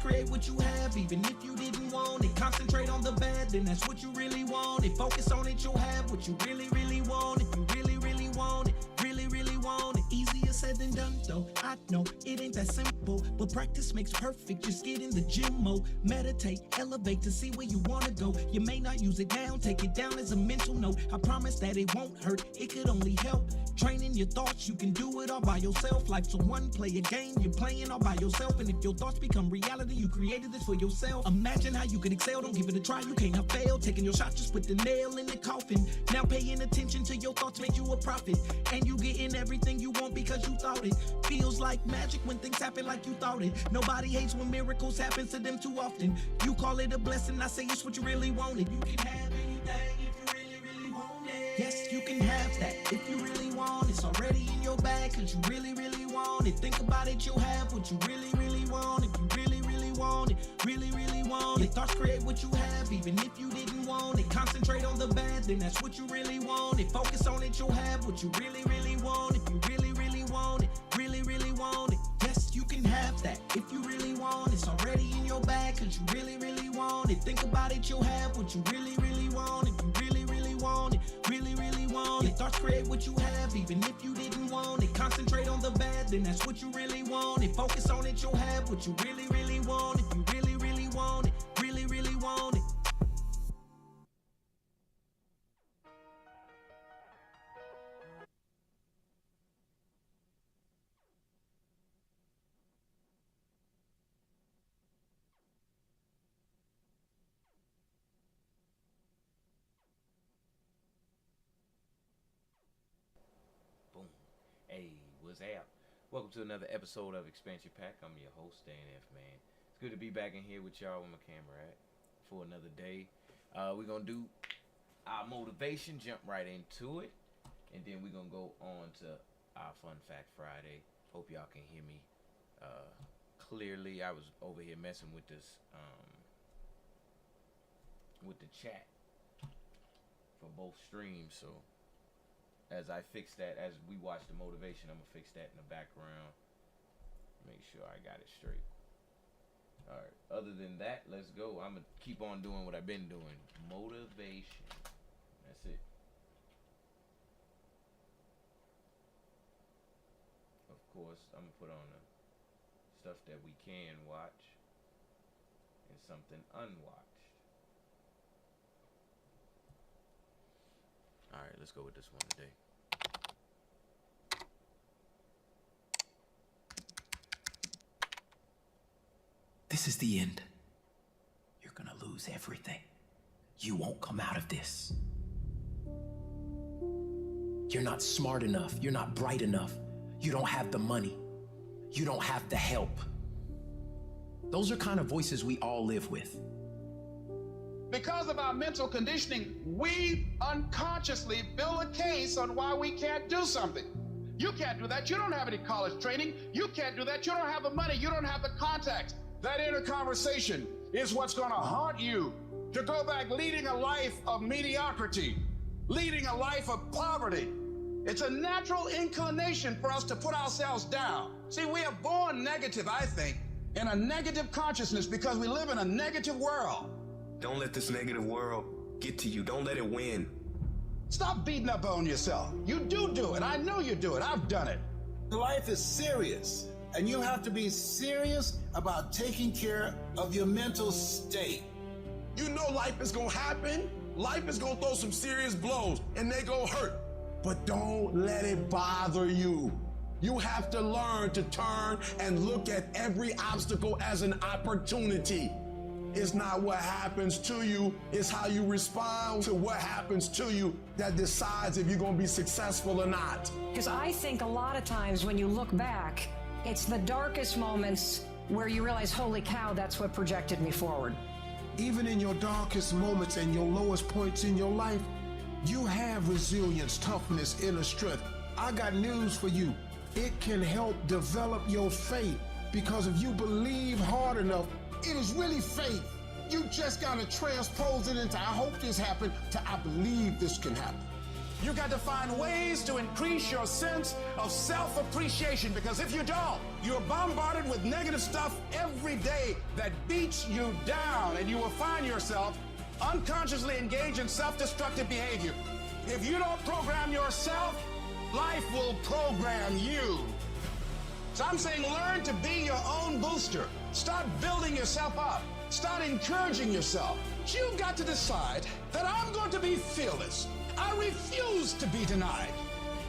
thoughts create what you have, even if you didn't want it. Concentrate on the bad, then that's what you really want it. Focus on it, you'll have what you really, really want. If you really, really want it, really, really want it. Easier said than done, though. I know it ain't that simple, but practice makes perfect. Just get in the gym mode, meditate, elevate to see where you wanna go. You may not use it now, take it down as a mental note. I promise that it won't hurt, it could only help. Training your thoughts, you can do it all by yourself. Life's a one-player game, you're playing all by yourself. And if your thoughts become reality, you created this for yourself. Imagine how you could excel, don't give it a try, you can't have failed. Taking your shot, just put the nail in the coffin. Now paying attention to your thoughts made you a prophet. And you getting everything you want because you thought it. Feels like magic when things happen like you thought it. Nobody hates when miracles happen to them too often. You call it a blessing, I say it's what you really wanted. You can have anything if you really, really want it. Yes, you can have that if you really want it. It's already in your bag cause you really, really want it. Think about it, you'll have what you really, really want. If you really, really want it, really, really want it. Your thoughts create what you have, even if you didn't want it. Concentrate on the bad, then that's what you really want it. Focus on it, you'll have what you really, really want. If you really, really want it, really, really want it. Yes, you can have that if you really want it. It's already in your bag cause you really, really want it. Think about it, you'll have what you really, really want. If you really, really want it, really, really want it. Your thoughts create what you have, even if you didn't want it. Concentrate on the bad, then that's what you really want it. Focus on it, you'll have what you really, really want. If you really, really want it, really, really want it. Boom. Hey, what's up? Welcome to another episode of Expansion Pack. I'm your host, Dan F. Man. It's good to be back in here with y'all with my camera at for another day. We're going to do our motivation, jump right into it, and then we're going to go on to our Fun Fact Friday. Hope y'all can hear me clearly. I was over here messing with this, with the chat for both streams, so as I fix that, as we watch the motivation, I'm going to fix that in the background. Make sure I got it straight. Alright, other than that, let's go. I'm going to keep on doing what I've been doing. Motivation. That's it. Of course, I'm going to put on the stuff that we can watch and something unwatched. Alright, let's go with this one today. This is the end. You're gonna lose everything. You won't come out of this. You're not smart enough. You're not bright enough. You don't have the money. You don't have the help. Those are kind of voices we all live with. Because of our mental conditioning, we unconsciously build a case on why we can't do something. You can't do that. You don't have any college training. You can't do that. You don't have the money. You don't have the contacts. That inner conversation is what's going to haunt you to go back leading a life of mediocrity, leading a life of poverty. It's a natural inclination for us to put ourselves down. See, we are born negative, I think, in a negative consciousness because we live in a negative world. Don't let this negative world get to you. Don't let it win. Stop beating up on yourself. You do it. I know you do it. I've done it. Life is serious, and you have to be serious about taking care of your mental state. You know life is gonna happen. Life is gonna throw some serious blows, and they gonna hurt. But don't let it bother you. You have to learn to turn and look at every obstacle as an opportunity. It's not what happens to you, it's how you respond to what happens to you that decides if you're gonna be successful or not. Because I think a lot of times when you look back, it's the darkest moments where you realize, holy cow, that's what projected me forward. Even in your darkest moments and your lowest points in your life, you have resilience, toughness, inner strength. I got news for you. It can help develop your faith, because if you believe hard enough, it is really faith. You just gotta transpose it into I hope this happened to I believe this can happen. You got to find ways to increase your sense of self-appreciation, because if you don't, you're bombarded with negative stuff every day that beats you down, and you will find yourself unconsciously engaged in self-destructive behavior. If you don't program yourself, life will program you. So I'm saying learn to be your own booster. Start building yourself up. Start encouraging yourself. You've got to decide that I'm going to be fearless. I refuse to be denied.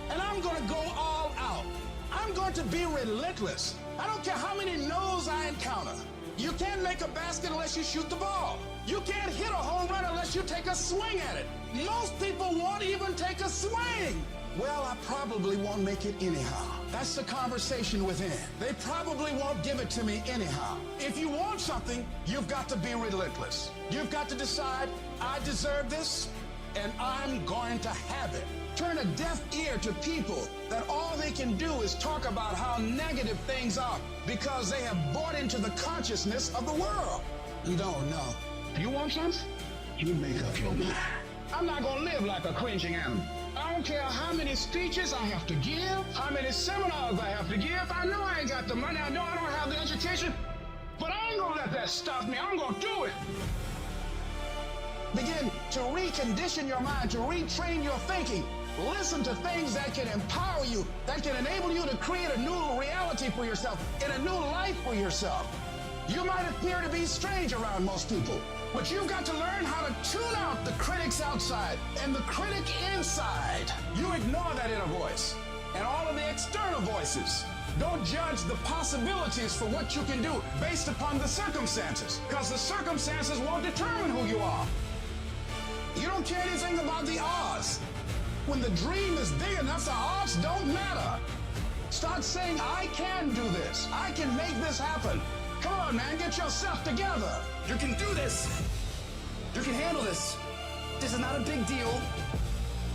And I'm going to go all out. I'm going to be relentless. I don't care how many no's I encounter. You can't make a basket unless you shoot the ball. You can't hit a home run unless you take a swing at it. Most people won't even take a swing. Well, I probably won't make it anyhow. That's the conversation within. They probably won't give it to me anyhow. If you want something, you've got to be relentless. You've got to decide, I deserve this, and I'm going to have it. Turn a deaf ear to people that all they can do is talk about how negative things are because they have bought into the consciousness of the world. You don't know. You want something? You make up your mind. I'm not going to live like a cringing animal. I don't care how many speeches I have to give, how many seminars I have to give. I know I ain't got the money. I know I don't have the education. But I ain't going to let that stop me. I'm going to do it. Begin to recondition your mind, to retrain your thinking. Listen to things that can empower you, that can enable you to create a new reality for yourself, and a new life for yourself. You might appear to be strange around most people, but you've got to learn how to tune out the critics outside and the critic inside. You ignore that inner voice and all of the external voices. Don't judge the possibilities for what you can do based upon the circumstances, because the circumstances won't determine who you are. You don't care anything about the odds. When the dream is big enough, the odds don't matter. Start saying, I can do this. I can make this happen. Come on, man, get yourself together. You can do this. You can handle this. This is not a big deal.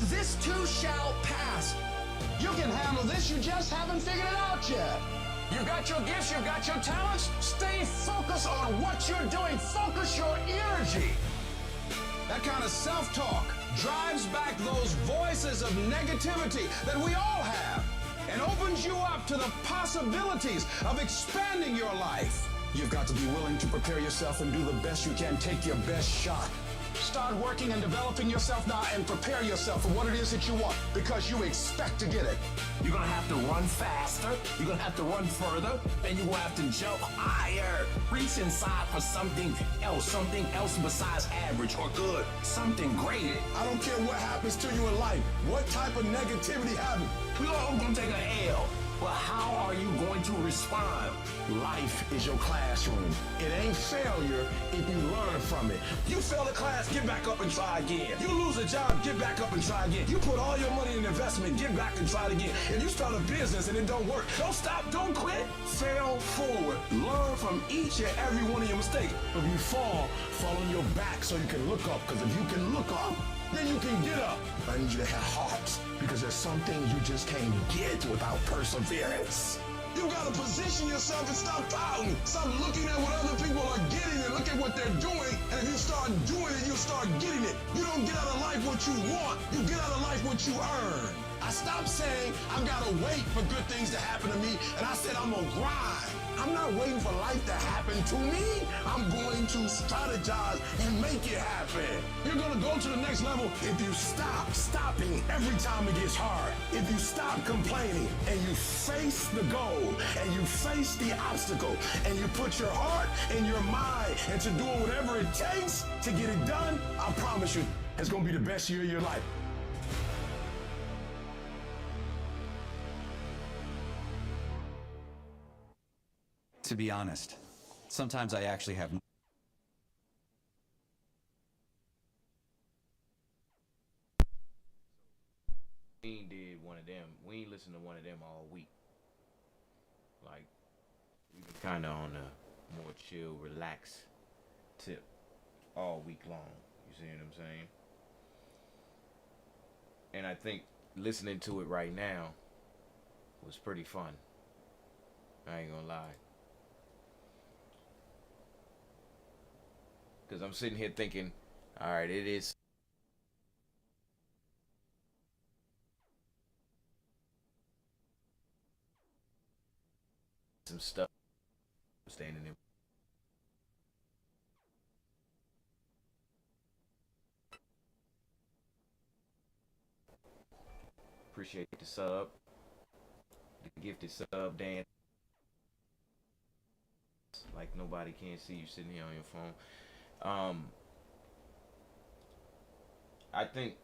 This too shall pass. You can handle this, you just haven't figured it out yet. You've got your gifts, you've got your talents. Stay focused on what you're doing. Focus your energy. That kind of self-talk drives back those voices of negativity that we all have and opens you up to the possibilities of expanding your life. You've got to be willing to prepare yourself and do the best you can. Take your best shot. Start working and developing yourself now and prepare yourself for what it is that you want, because you expect to get it. You're gonna have to run faster, you're gonna have to run further, and you're gonna have to jump higher. Reach inside for something else besides average or good, something great. I don't care what happens to you in life, what type of negativity happens. We're all gonna take a L. But how are you going to respond? Life is your classroom. It ain't failure if you learn from it. You fail a class, get back up and try again. You lose a job, get back up and try again. You put all your money in investment, get back and try it again. If you start a business and it don't work, don't stop, don't quit. Fail forward. Learn from each and every one of your mistakes. If you fall on your back so you can look up, because if you can look up, then you can get up. I need you to have heart, because there's some things you just can't get without perseverance. You gotta position yourself and stop doubting. Stop looking at what other people are getting and look at what they're doing. And if you start doing it, you'll start getting it. You don't get out of life what you want. You get out of life what you earn. I stopped saying I've gotta wait for good things to happen to me, and I said I'm gonna grind. I'm not waiting for life to happen to me. I'm going to strategize and make it happen. You're gonna go to the next level if you stop stopping every time it gets hard. If you stop complaining and you face the goal and you face the obstacle and you put your heart and your mind into doing whatever it takes to get it done, I promise you, it's gonna be the best year of your life. To be honest, sometimes I actually have We ain't did one of them. We ain't listened to one of them all week. Like, we've been kind of on a more chill, relaxed tip all week long. You see what I'm saying? And I think listening to it right now was pretty fun. I ain't gonna lie. Because I'm sitting here thinking, all right, it is some stuff standing in. Appreciate the sub, the gifted sub, Dan. Like nobody can see you sitting here on your phone. I think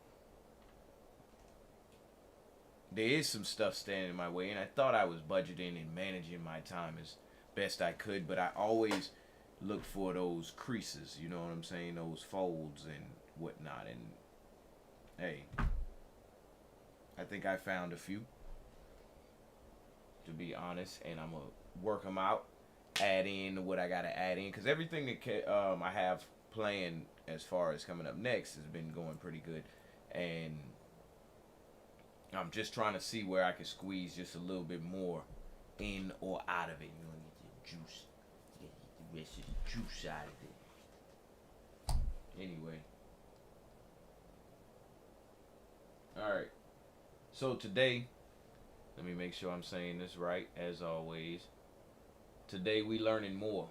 there is some stuff standing in my way, and I thought I was budgeting and managing my time as best I could, but I always look for those creases, you know what I'm saying, those folds and whatnot. And hey, I think I found a few, to be honest, and I'm gonna work them out, add in what I gotta add in, because everything that I have planned as far as coming up next has been going pretty good, and I'm just trying to see where I can squeeze just a little bit more in or out of it. You know, get the juice, get the rest of the juice out of it. Anyway, all right. So today, let me make sure I'm saying this right, as always. Today we learning more.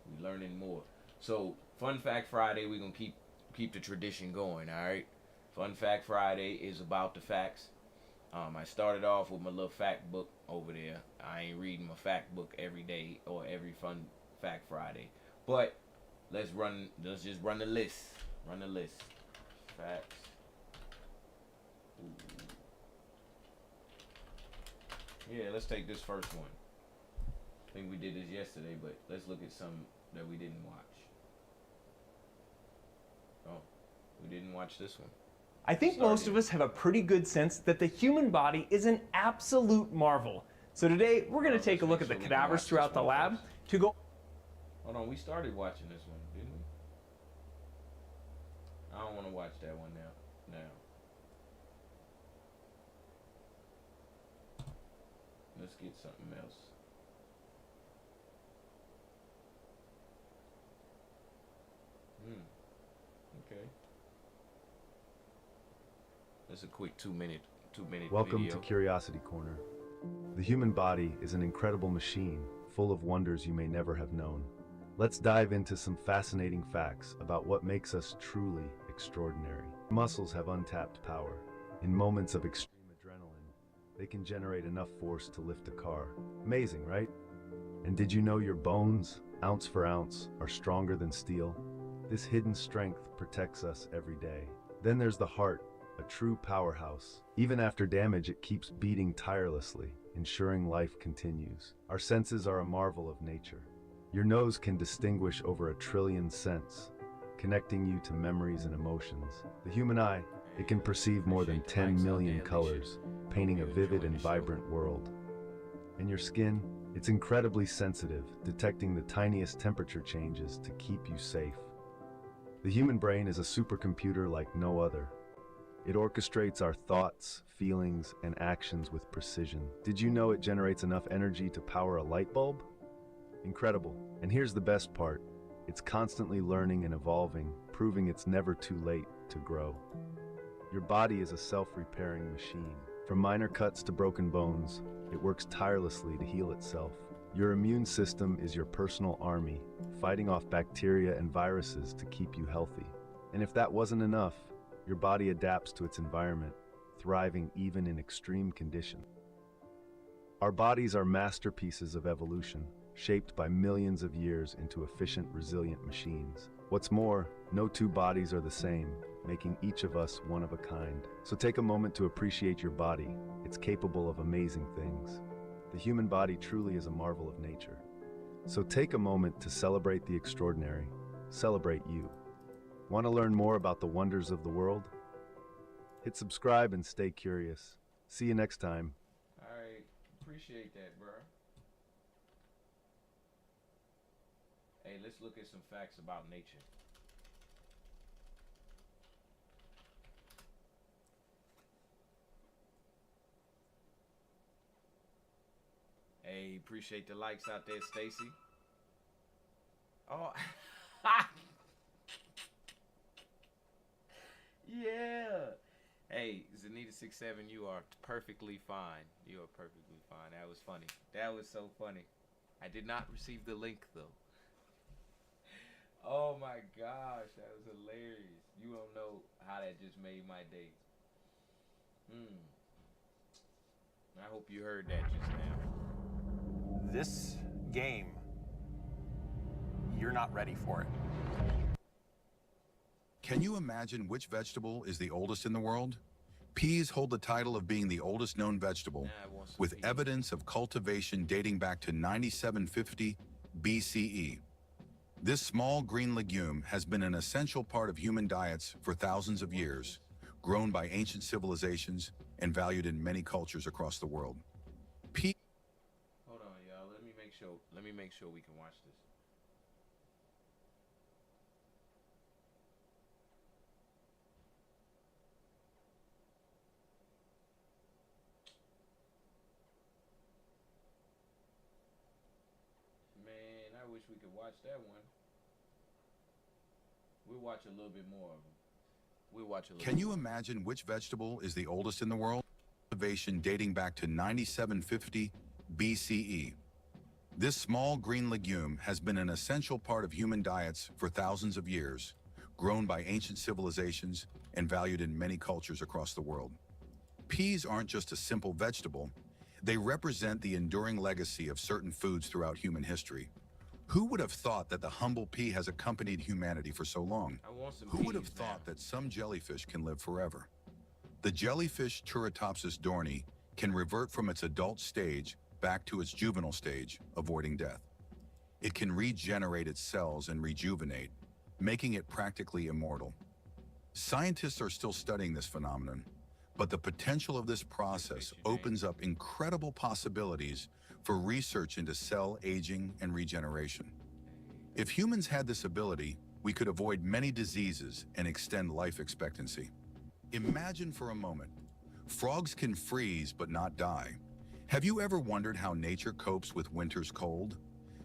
We learning more. So Fun Fact Friday, we're gonna keep the tradition going. All right. Fun Fact Friday is about the facts. I started off with my little fact book over there. I ain't reading my fact book every day or every Fun Fact Friday, but let's just run the list. Run the list. Facts. Ooh. Yeah, let's take this first one. I think we did this yesterday, but let's look at some that we didn't watch. Oh, we didn't watch this one. I think most of us have a pretty good sense that the human body is an absolute marvel. So today, we're going to take a look at the cadavers throughout the lab to go... Hold on, we started watching this one, didn't we? I don't want to watch that one now. Let's get something else. Okay. That's a quick two minute Welcome video. to Curiosity Corner. The human body is an incredible machine, full of wonders you may never have known. Let's dive into some fascinating facts about what makes us truly extraordinary. Muscles have untapped power. In moments of extreme adrenaline, they can generate enough force to lift a car. Amazing, right? And did you know your bones, ounce for ounce, are stronger than steel? This hidden strength protects us every day. Then there's the heart, a true powerhouse. Even after damage, it keeps beating tirelessly, ensuring life continues. Our senses are a marvel of nature. Your nose can distinguish over 1 trillion scents, connecting you to memories and emotions. The human eye, it can perceive more than 10 million colors, painting a vivid and vibrant world. And your skin, it's incredibly sensitive, detecting the tiniest temperature changes to keep you safe. The human brain is a supercomputer like no other. It orchestrates our thoughts, feelings, and actions with precision. Did you know it generates enough energy to power a light bulb? Incredible. And here's the best part. It's constantly learning and evolving, proving it's never too late to grow. Your body is a self-repairing machine. From minor cuts to broken bones, it works tirelessly to heal itself. Your immune system is your personal army, fighting off bacteria and viruses to keep you healthy. And if that wasn't enough, your body adapts to its environment, thriving even in extreme conditions. Our bodies are masterpieces of evolution, shaped by millions of years into efficient, resilient machines. What's more, no two bodies are the same, making each of us one of a kind. So take a moment to appreciate your body. It's capable of amazing things. The human body truly is a marvel of nature. So take a moment to celebrate the extraordinary. Celebrate you. Want to learn more about the wonders of the world? Hit subscribe and stay curious. See you next time. Alright, appreciate that, bro. Hey, let's look at some facts about nature. Hey, appreciate the likes out there, Stacy. Oh, yeah. Hey, Zanita67, you are perfectly fine. You are perfectly fine. That was funny. That was so funny. I did not receive the link though. Oh my gosh, that was hilarious. You don't know how that just made my day. I hope you heard that just now. This game, you're not ready for it. Can you imagine which vegetable is the oldest in the world? Peas hold the title of being the oldest known vegetable, with evidence of cultivation dating back to 9750 BCE. This small green legume has been an essential part of human diets for thousands of years, grown by ancient civilizations and valued in many cultures across the world. Hold on, y'all. Let me make sure we can watch this. Man, I wish we could watch that one. We'll watch a little bit more of them. We'll watch a little. Can you imagine which vegetable is the oldest in the world? Cultivation dating back to 9750 BCE. This small green legume has been an essential part of human diets for thousands of years, grown by ancient civilizations and valued in many cultures across the world. Peas aren't just a simple vegetable. They represent the enduring legacy of certain foods throughout human history. Who would have thought that the humble pea has accompanied humanity for so long? Who would have thought that some jellyfish can live forever? The jellyfish Turritopsis dohrnii can revert from its adult stage back to its juvenile stage, avoiding death. It can regenerate its cells and rejuvenate, making it practically immortal. Scientists are still studying this phenomenon, but the potential of this process opens up incredible possibilities for research into cell aging and regeneration. If humans had this ability, we could avoid many diseases and extend life expectancy. Imagine for a moment, frogs can freeze but not die. Have you ever wondered how nature copes with winter's cold?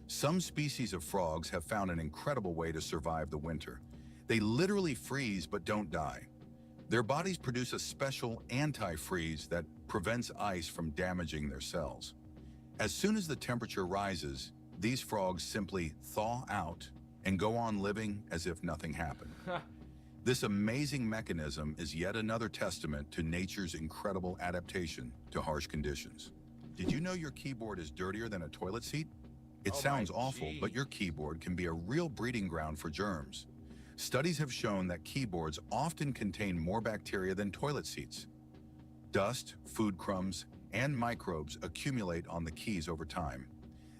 Some species of frogs have found an incredible way to survive the winter. They literally freeze but don't die. Their bodies produce a special anti-freeze that prevents ice from damaging their cells. As soon as the temperature rises, these frogs simply thaw out and go on living as if nothing happened. This amazing mechanism is yet another testament to nature's incredible adaptation to harsh conditions. Did you know your keyboard is dirtier than a toilet seat? It sounds awful, but your keyboard can be a real breeding ground for germs. Studies have shown that keyboards often contain more bacteria than toilet seats. Dust, food crumbs, and microbes accumulate on the keys over time.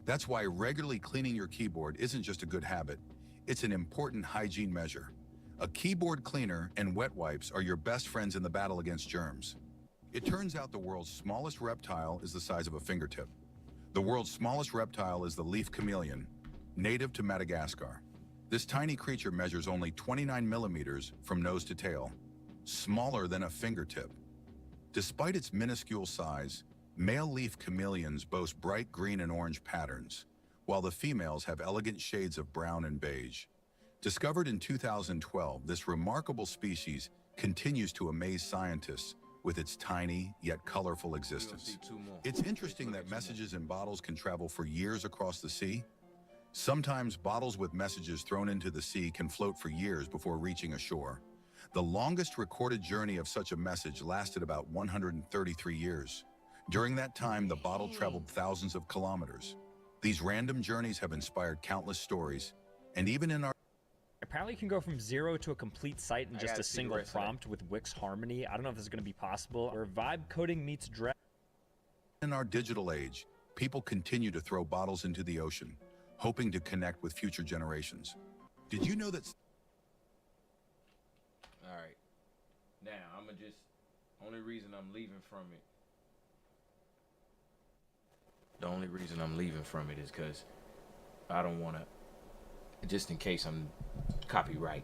That's why regularly cleaning your keyboard isn't just a good habit, it's an important hygiene measure. A keyboard cleaner and wet wipes are your best friends in the battle against germs. It turns out the world's smallest reptile is the size of a fingertip. The world's smallest reptile is the leaf chameleon, native to Madagascar. This tiny creature measures only 29 millimeters from nose to tail, smaller than a fingertip. Despite its minuscule size, male leaf chameleons boast bright green and orange patterns, while the females have elegant shades of brown and beige. Discovered in 2012, this remarkable species continues to amaze scientists with its tiny yet colorful existence. It's interesting that messages in bottles can travel for years across the sea. Sometimes bottles with messages thrown into the sea can float for years before reaching a shore. The longest recorded journey of such a message lasted about 133 years. During that time, the bottle traveled thousands of kilometers. These random journeys have inspired countless stories, and even in our Apparently you can go from 0 to a complete site in just a single prompt with Wix Harmony. I don't know if this is going to be possible. Where vibe coding meets dress. In our digital age, people continue to throw bottles into the ocean, hoping to connect with future generations. Did you know that? All right. Now, I'm just, only reason I'm leaving from it. The only reason I'm leaving from it is because I don't want to, just in case I'm copywriting.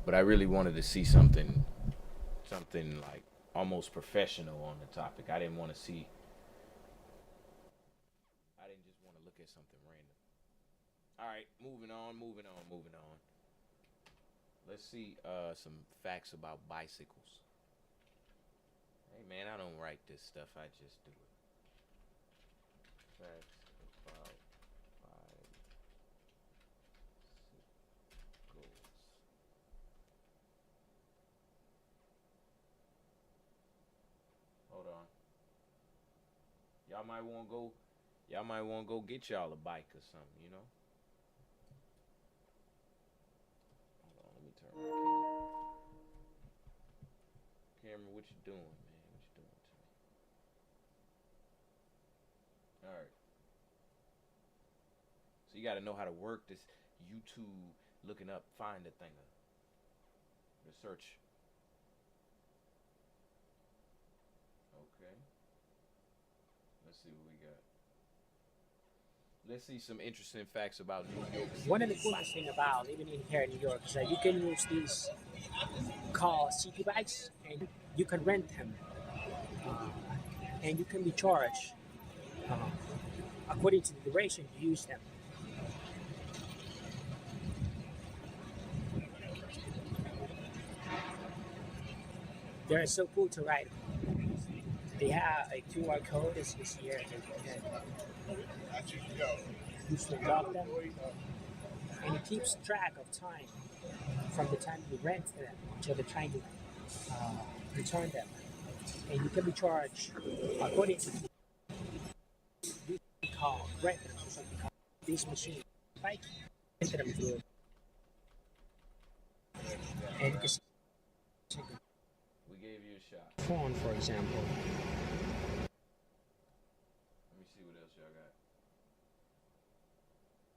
But I really wanted to see something like almost professional on the topic. I didn't want to see, I didn't just want to look at something random. All right, moving on. Let's see some facts about bicycles. Hey man, I don't write this stuff. I just do it. Facts about bicycles. Hold on. Y'all might want to go. Y'all might want to go get y'all a bike or something, you know. Hold on, let me turn my camera. Camera, what you doing, man? What you doing to me? All right. So you got to know how to work this YouTube looking up, find the thing, the search. Okay. Let's see what we got. Let's see some interesting facts about New York City. One of the coolest thing about living in here in New York is that you can use these called city bikes and you can rent them and you can be charged according to the duration you use them. They're so cool to ride. They have a QR code this year and you can lock them and it keeps track of time from the time you rent them until the time you return them, and you can be charged according to this call rent or something called this machine bike rent them through and you can see We gave you a shot. phone, for example. Let me see what else y'all got.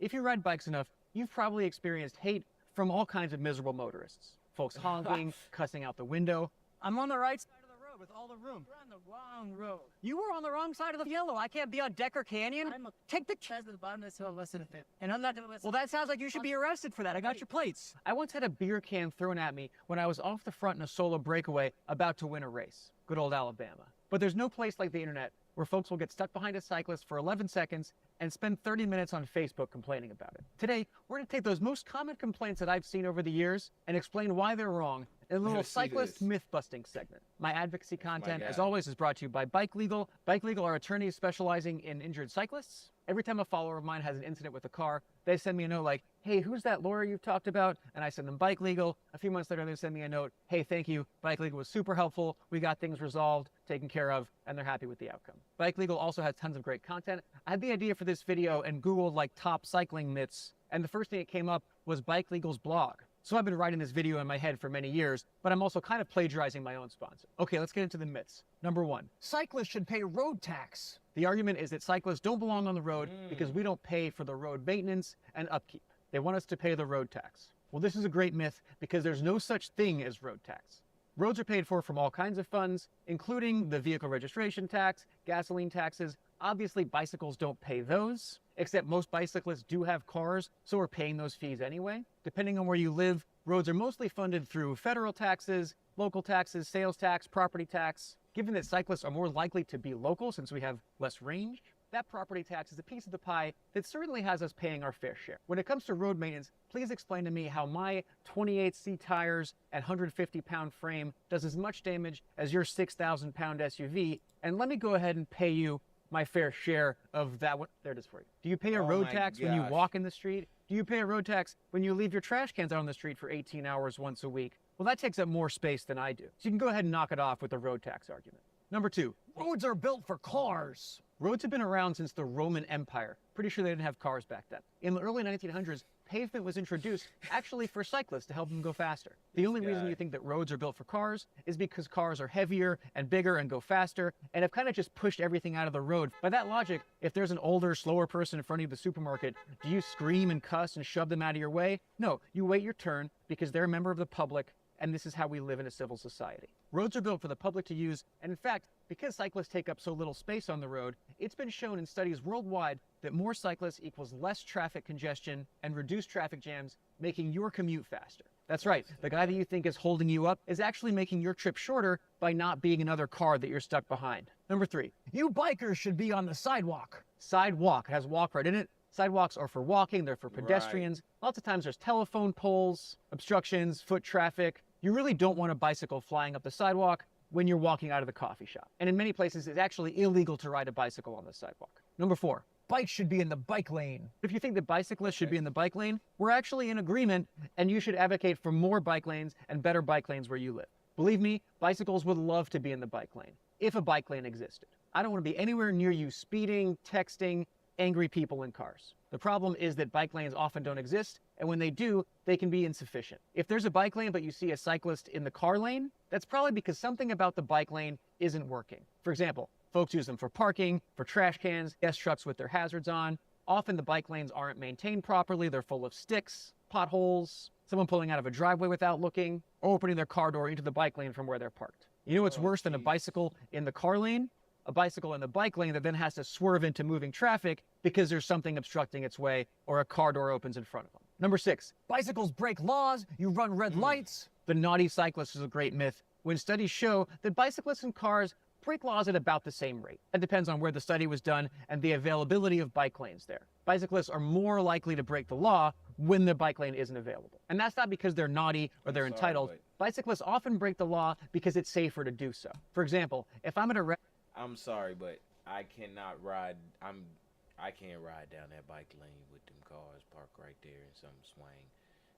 If you ride bikes enough, you've probably experienced hate from all kinds of miserable motorists. Folks honking, cussing out the window. I'm on the right side of the road with all the room. We're on the wrong road. You were on the wrong side of the yellow. I can't be on Decker Canyon. Take the That's the bottom of this hill, listen to it. And I'm not gonna listen. Well, that sounds like you should be arrested for that. I got your plates. I once had a beer can thrown at me when I was off the front in a solo breakaway about to win a race. Good old Alabama. But there's no place like the internet where folks will get stuck behind a cyclist for 11 seconds and spend 30 minutes on Facebook complaining about it. Today, we're going to take those most common complaints that I've seen over the years and explain why they're wrong in a little cyclist myth-busting segment. My advocacy content, as always, is brought to you by Bike Legal. Bike Legal are attorneys specializing in injured cyclists. Every time a follower of mine has an incident with a car, they send me a note like, hey, who's that lawyer you've talked about? And I send them Bike Legal. A few months later, they send me a note, hey, thank you. Bike Legal was super helpful. We got things resolved, taken care of, and they're happy with the outcome. Bike Legal also has tons of great content. I had the idea for this video and Googled like top cycling myths, and the first thing that came up was Bike Legal's blog. So I've been writing this video in my head for many years, but I'm also kind of plagiarizing my own sponsor. Okay, let's get into the myths. Number one, cyclists should pay road tax. The argument is that cyclists don't belong on the road because we don't pay for the road maintenance and upkeep. They want us to pay the road tax. Well, this is a great myth because there's no such thing as road tax. Roads are paid for from all kinds of funds, including the vehicle registration tax, gasoline taxes. Obviously, bicycles don't pay those, except most bicyclists do have cars, so we're paying those fees anyway. Depending on where you live, roads are mostly funded through federal taxes, local taxes, sales tax, property tax. Given that cyclists are more likely to be local since we have less range, that property tax is a piece of the pie that certainly has us paying our fair share. When it comes to road maintenance, please explain to me how my 28C tires and 150-pound frame does as much damage as your 6,000-pound SUV, and let me go ahead and pay you my fair share of that one. There it is for you. Do you pay a road tax when you walk in the street? Do you pay a road tax when you leave your trash cans out on the street for 18 hours once a week? Well, that takes up more space than I do. So you can go ahead and knock it off with the road tax argument. Number two, roads are built for cars. Roads have been around since the Roman Empire. Pretty sure they didn't have cars back then. In the early 1900s, pavement was introduced actually for cyclists to help them go faster. The only reason you think that roads are built for cars is because cars are heavier and bigger and go faster and have kind of just pushed everything out of the road. By that logic, if there's an older, slower person in front of you at the supermarket, do you scream and cuss and shove them out of your way? No, you wait your turn because they're a member of the public, and this is how we live in a civil society. Roads are built for the public to use, and in fact, because cyclists take up so little space on the road, it's been shown in studies worldwide that more cyclists equals less traffic congestion and reduced traffic jams, making your commute faster. That's right, the guy that you think is holding you up is actually making your trip shorter by not being another car that you're stuck behind. Number three, you bikers should be on the sidewalk. Sidewalk, it has walk right in it. Sidewalks are for walking, they're for pedestrians. Lots of times there's telephone poles, obstructions, foot traffic. You really don't want a bicycle flying up the sidewalk. when you're walking out of the coffee shop. And in many places, it's actually illegal to ride a bicycle on the sidewalk. Number 4, bikes should be in the bike lane. If you think that bicyclists should be in the bike lane, we're actually in agreement, and you should advocate for more bike lanes and better bike lanes where you live. Believe me, bicycles would love to be in the bike lane, if a bike lane existed. I don't want to be anywhere near you speeding, texting, angry people in cars. The problem is that bike lanes often don't exist, and when they do, they can be insufficient. If there's a bike lane but you see a cyclist in the car lane, that's probably because something about the bike lane isn't working. For example, folks use them for parking, for trash cans, gas trucks with their hazards on. Often the bike lanes aren't maintained properly. They're full of sticks, potholes, someone pulling out of a driveway without looking, or opening their car door into the bike lane from where they're parked. You know what's worse than a bicycle in the car lane? A bicycle in the bike lane that then has to swerve into moving traffic because there's something obstructing its way or a car door opens in front of them. Number 6, bicycles break laws, you run red lights. The naughty cyclist is a great myth when studies show that bicyclists and cars break laws at about the same rate. That depends on where the study was done and the availability of bike lanes there. Bicyclists are more likely to break the law when the bike lane isn't available. And that's not because they're naughty or they're entitled. Bicyclists often break the law because it's safer to do so. For example, if I'm at a I'm sorry, but I cannot ride. I can't ride down that bike lane with them cars parked right there in some swing,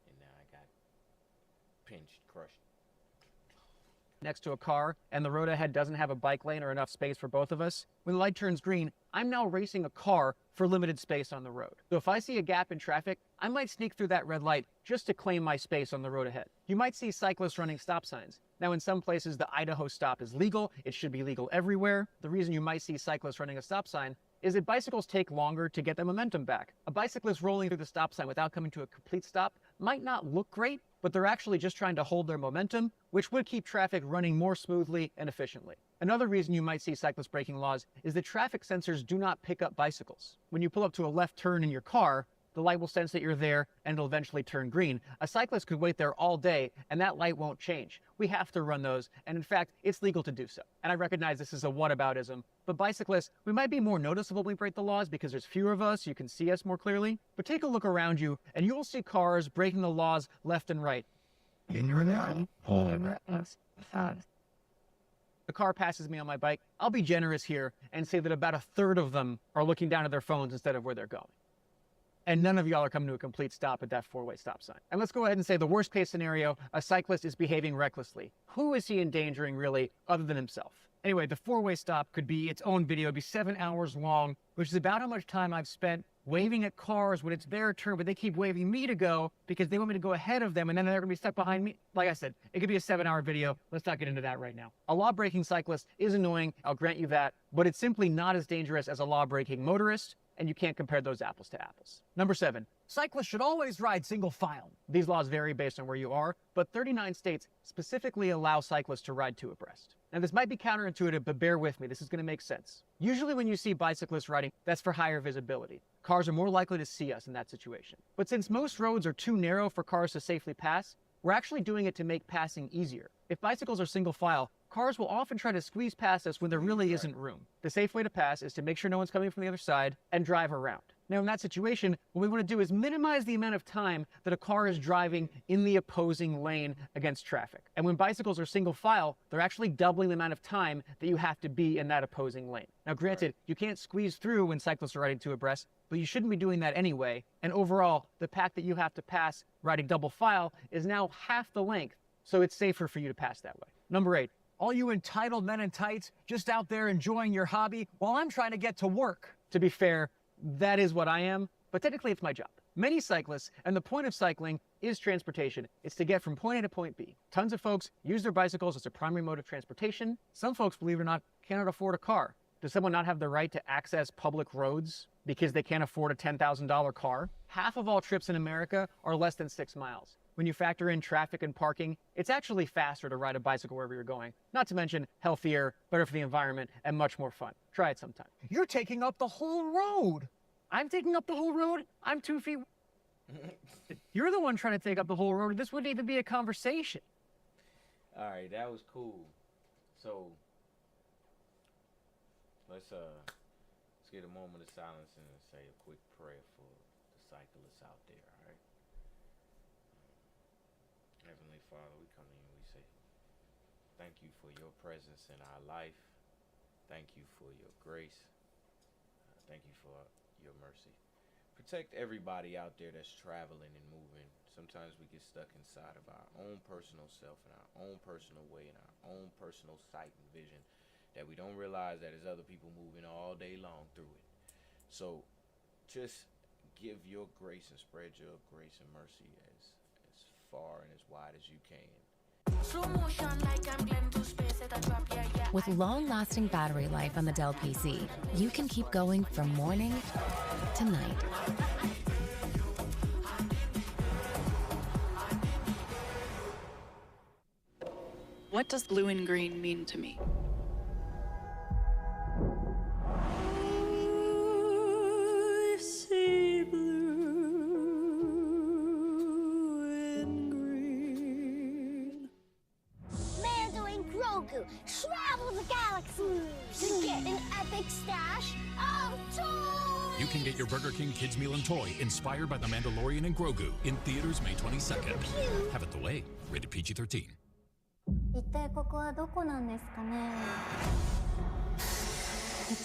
and now I got pinched, crushed. next to a car and the road ahead doesn't have a bike lane or enough space for both of us, when the light turns green, I'm now racing a car for limited space on the road. So if I see a gap in traffic, I might sneak through that red light just to claim my space on the road ahead. You might see cyclists running stop signs. Now, in some places, the Idaho stop is legal. It should be legal everywhere. The reason you might see cyclists running a stop sign is that bicycles take longer to get their momentum back. A bicyclist rolling through the stop sign without coming to a complete stop might not look great, but they're actually just trying to hold their momentum, which would keep traffic running more smoothly and efficiently. Another reason you might see cyclists breaking laws is that traffic sensors do not pick up bicycles. When you pull up to a left turn in your car, the light will sense that you're there and it'll eventually turn green. A cyclist could wait there all day and that light won't change. We have to run those, and in fact, it's legal to do so. And I recognize this is a whataboutism, but bicyclists, we might be more noticeable when we break the laws because there's fewer of us, you can see us more clearly, but take a look around you and you'll see cars breaking the laws left and right. The car passes me on my bike. I'll be generous here and say that about a third of them are looking down at their phones instead of where they're going. And none of y'all are coming to a complete stop at that four-way stop sign. And let's go ahead and say the worst case scenario, a cyclist is behaving recklessly. Who is he endangering really other than himself? Anyway, the four-way stop could be its own video. It'd be 7 hours long, which is about how much time I've spent waving at cars when it's their turn, but they keep waving me to go because they want me to go ahead of them, and then they're gonna be stuck behind me. Like I said, it could be a 7-hour video. Let's not get into that right now. A law-breaking cyclist is annoying, I'll grant you that, but it's simply not as dangerous as a law-breaking motorist, and you can't compare those apples to apples. Number 7, cyclists should always ride single file. These laws vary based on where you are, but 39 states specifically allow cyclists to ride 2 abreast. Now, this might be counterintuitive, but bear with me, this is gonna make sense. Usually when you see bicyclists riding, that's for higher visibility. Cars are more likely to see us in that situation. But since most roads are too narrow for cars to safely pass, we're actually doing it to make passing easier. If bicycles are single file, cars will often try to squeeze past us when there really isn't room. The safe way to pass is to make sure no one's coming from the other side and drive around. Now, in that situation, what we want to do is minimize the amount of time that a car is driving in the opposing lane against traffic. And when bicycles are single file, they're actually doubling the amount of time that you have to be in that opposing lane. Now, granted, you can't squeeze through when cyclists are riding 2 abreast, but you shouldn't be doing that anyway. And overall, the path that you have to pass riding double file is now half the length, so it's safer for you to pass that way. Number 8, all you entitled men in tights just out there enjoying your hobby while I'm trying to get to work. To be fair, that is what I am, but technically it's my job. Many cyclists, and the point of cycling is transportation. It's to get from point A to point B. Tons of folks use their bicycles as a primary mode of transportation. Some folks, believe it or not, cannot afford a car. Does someone not have the right to access public roads because they can't afford a $10,000 car? Half of all trips in America are less than 6 miles. When you factor in traffic and parking, it's actually faster to ride a bicycle wherever you're going. Not to mention healthier, better for the environment, and much more fun. Try it sometime. You're taking up the whole road. I'm taking up the whole road? I'm 2 feet. You're the one trying to take up the whole road. This wouldn't even be a conversation. All right, that was cool. So let's get a moment of silence and say a quick prayer for the cyclists out there. All right. Heavenly Father, we come to you and we say, Thank you for your presence in our life. Thank you for your grace. Thank you for your mercy. Protect everybody out there that's traveling and moving. Sometimes we get stuck inside of our own personal self and our own personal way and our own personal sight and vision that we don't realize that there's other people moving all day long through it. So just give your grace and spread your grace and mercy as far and as wide as you can. With long-lasting battery life on the Dell PC, you can keep going from morning to night. What does blue and green mean to me? I see blue and green. Mando and Grogu travel the galaxy to get an epic stash of toys! You can get your Burger King Kids Meal and Toy inspired by The Mandalorian and Grogu in theaters May 22nd. Have it the way. Rated PG-13. 一体ここはどこなんですかね。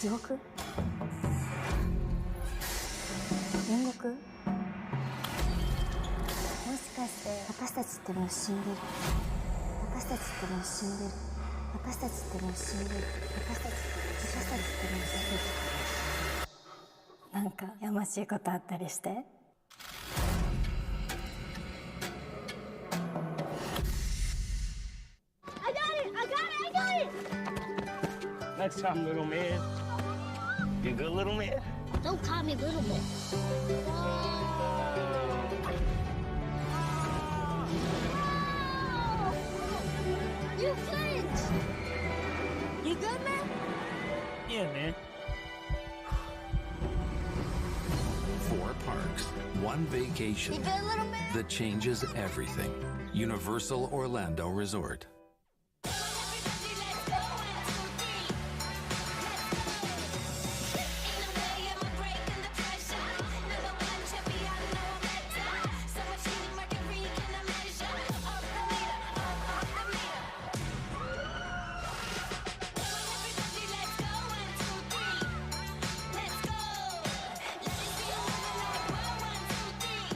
地獄？天国？もしかして私たちってもう死んでる。私たちってもう死んでる。私たちってもう死んでる。私たちってもう死んでる。なんかやましいことあったりして。Next time, little man. You good, little man? Don't call me little man. You flinched! You good, man? Yeah, man. 4 parks, 1 vacation You good, little man? that changes everything. Universal Orlando Resort.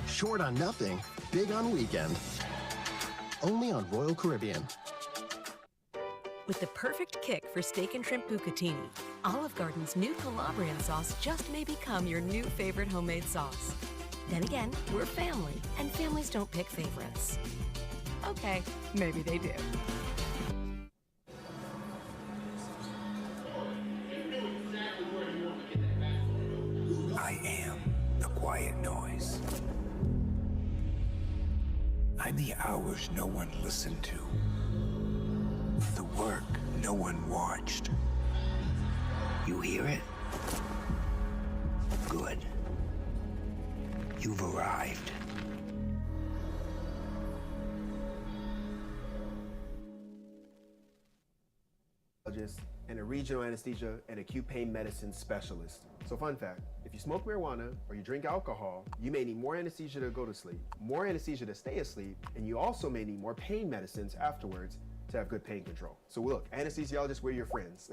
Short on nothing, big on weekend. Only on Royal Caribbean. With the perfect kick for steak and shrimp bucatini, Olive Garden's new Calabrian sauce just may become your new favorite homemade sauce. Then again, we're family, and families don't pick favorites. Okay, maybe they do. I am the quiet noise. I'm the hours no one listened to. The work no one watched. You hear it? Good. You've arrived. And a regional anesthesia and acute pain medicine specialist. So fun fact, if you smoke marijuana or you drink alcohol, you may need more anesthesia to go to sleep, more anesthesia to stay asleep, and you also may need more pain medicines afterwards to have good pain control. So look, anesthesiologists, we're your friends.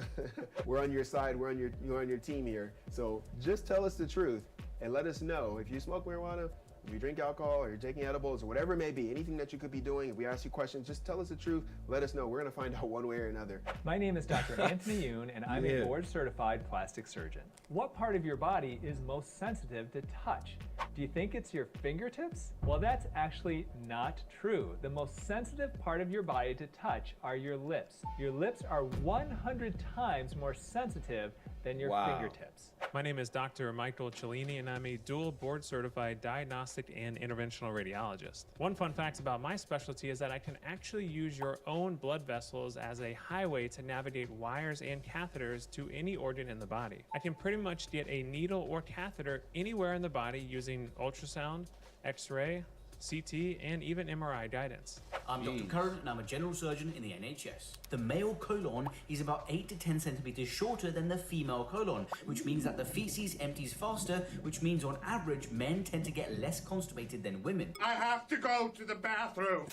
We're on your side, we're on your team here. So just tell us the truth and let us know if you smoke marijuana, if you drink alcohol or you're taking edibles or whatever it may be, anything that you could be doing. If we ask you questions, just tell us the truth. Let us know. We're going to find out one way or another. My name is Dr. Anthony Yoon, and I'm a board-certified plastic surgeon. What part of your body is most sensitive to touch? Do you think it's your fingertips? Well, that's actually not true. The most sensitive part of your body to touch are your lips. Your lips are 100 times more sensitive than your fingertips. My name is Dr. Michael Cellini, and I'm a dual board-certified diagnostic and interventional radiologist. One fun fact about my specialty is that I can actually use your own blood vessels as a highway to navigate wires and catheters to any organ in the body. I can pretty much get a needle or catheter anywhere in the body using ultrasound, X-ray, CT, and even MRI guidance. I'm Dr. Curran and I'm a general surgeon in the NHS. The male colon is about 8 to 10 centimeters shorter than the female colon, which means that the feces empties faster, which means on average men tend to get less constipated than women. I have to go to the bathroom.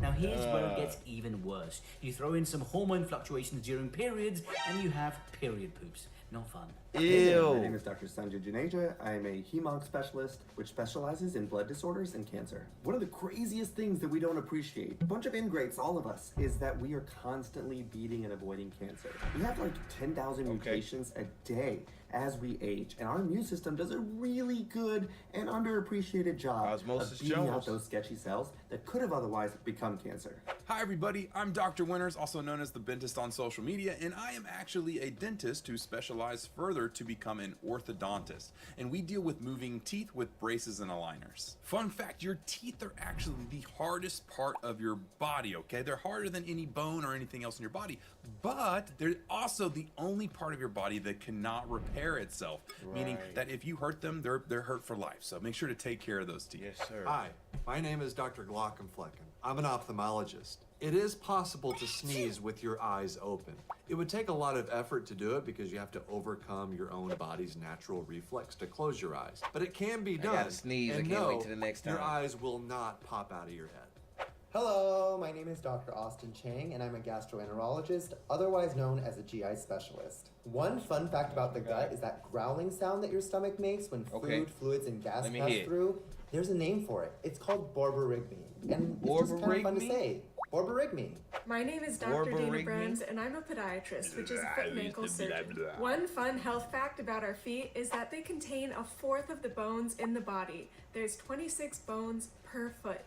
Now here's where it gets even worse. You throw in some hormone fluctuations during periods and you have period poops. Not fun. Ew. My name is Dr. Sanjay Juneja. I am a hemonc specialist, which specializes in blood disorders and cancer. One of the craziest things that we don't appreciate, a bunch of ingrates, all of us, is that we are constantly beating and avoiding cancer. We have like 10,000 mutations a day as we age, and our immune system does a really good and underappreciated job Osmosis of beating Jones. out those sketchy cells that could have otherwise become cancer. Hi everybody, I'm Dr. Winters, also known as the Dentist on social media, and I am actually a dentist who specializes further to become an orthodontist, and we deal with moving teeth with braces and aligners. Fun fact, your teeth are actually the hardest part of your body, okay? They're harder than any bone or anything else in your body, but they're also the only part of your body that cannot repair itself, meaning that if you hurt them, they're hurt for life, so make sure to take care of those teeth. Yes, sir. Hi, my name is Dr. Glockenflecken. I'm an ophthalmologist. It is possible to sneeze with your eyes open. It would take a lot of effort to do it because you have to overcome your own body's natural reflex to close your eyes. But it can be done. I gotta sneeze. And I can't no, wait till the next time. your eyes will not pop out of your head. Hello, my name is Dr. Austin Chang, and I'm a gastroenterologist, otherwise known as a GI specialist. One fun fact about the gut is that growling sound that your stomach makes when food, fluids, and gas pass through, there's a name for it. It's called borborygmi. And it's just kind of fun to say. Borborygmi. My name is Dr. Dana Brams, and I'm a podiatrist, which is a foot and ankle surgeon. One fun health fact about our feet is that they contain 1/4 of the bones in the body. There's 26 bones per foot.